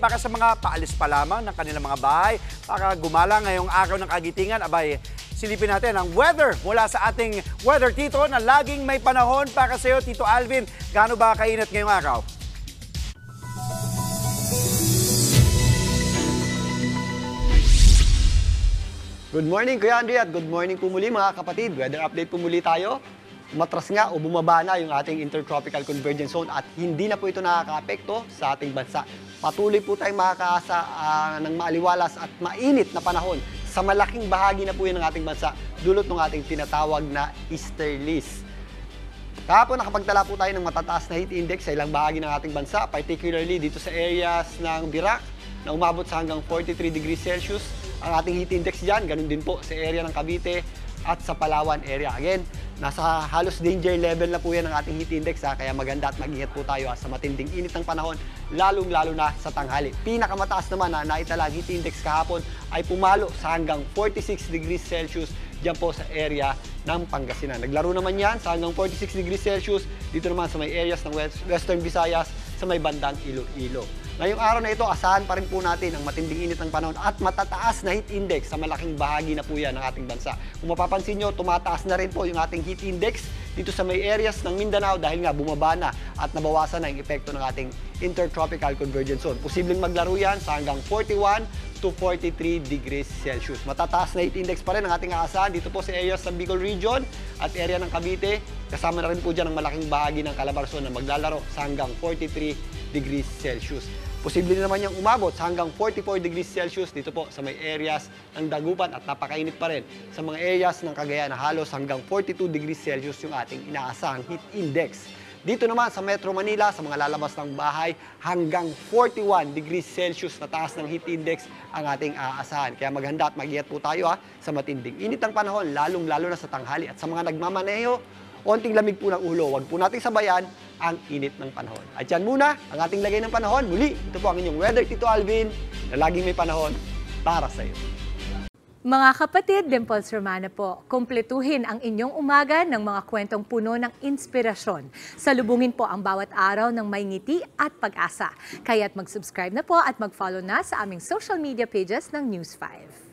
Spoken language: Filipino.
para sa mga paalis pa lamang ng kanilang mga bahay para gumala ngayong araw ng kagitingan. Abay, silipin natin ang weather mula sa ating weather tito na laging may panahon para sa iyo, Tito Alvin. Gaano ba kainit ngayong araw? Good morning, Kuya Andre, at good morning po muli mga kapatid. Weather update po muli tayo. Umatras nga o bumaba na yung ating intertropical convergence zone at hindi na po ito nakaka-apekto sa ating bansa. Patuloy po tayong makakaasa ng maaliwalas at mainit na panahon sa malaking bahagi na po yan ng ating bansa dulot ng ating tinatawag na easterlies. Kahapon nakapagtala po tayo ng matataas na heat index sa ilang bahagi ng ating bansa, particularly dito sa areas ng Birac na umabot sa hanggang 43 degrees Celsius. Ang ating heat index dyan, ganun din po sa area ng Cavite at sa Palawan area. Again, nasa halos danger level na po yan ang ating heat index, kaya maganda at mag-ingat po tayo sa matinding init ng panahon, lalong-lalo na sa tanghali. Pinakamataas naman na naitala ang heat index kahapon ay pumalo sa hanggang 46 degrees Celsius dyan po sa area ng Pangasinan. Naglaro naman yan sa hanggang 46 degrees Celsius dito naman sa may areas ng Western Visayas sa may bandang Iloilo. Ngayong araw na ito, asahan pa rin po natin ang matinding init ng panahon at matataas na heat index sa malaking bahagi na po yan ng ating bansa. Kung mapapansin nyo, tumataas na rin po yung ating heat index dito sa may areas ng Mindanao dahil nga bumaba na at nabawasan na yung epekto ng ating intertropical convergence zone. Posibleng maglaro yan sa hanggang 41 to 43 degrees Celsius. Matataas na heat index pa rin ang ating aasahan dito po sa areas ng Bicol Region at area ng Cavite. Kasama na rin po dyan ang malaking bahagi ng Calabarzon na maglalaro sa hanggang 43 degrees Celsius. Posible naman niyang umabot sa hanggang 44 degrees Celsius dito po sa may areas ng Dagupan at napakainit pa rin sa mga areas ng Cagayan na halos hanggang 42 degrees Celsius yung ating inaasahang heat index. Dito naman sa Metro Manila, sa mga lalabas ng bahay, hanggang 41 degrees Celsius na taas ng heat index ang ating aasahan. Kaya maghanda at mag-ingat po tayo sa matinding init ng panahon, lalong-lalo na sa tanghali. At sa mga nagmamaneho, onting lamig po ng ulo. Huwag po nating sabayan ang init ng panahon. At yan muna ang ating lagay ng panahon. Muli, ito po ang inyong weather, Tito Alvin, na laging may panahon para sa iyo. Mga kapatid, Dimples Romana po, kumpletuhin ang inyong umaga ng mga kwentong puno ng inspirasyon. Salubungin po ang bawat araw ng may ngiti at pag-asa. Kaya't mag-subscribe na po at mag-follow na sa aming social media pages ng News 5.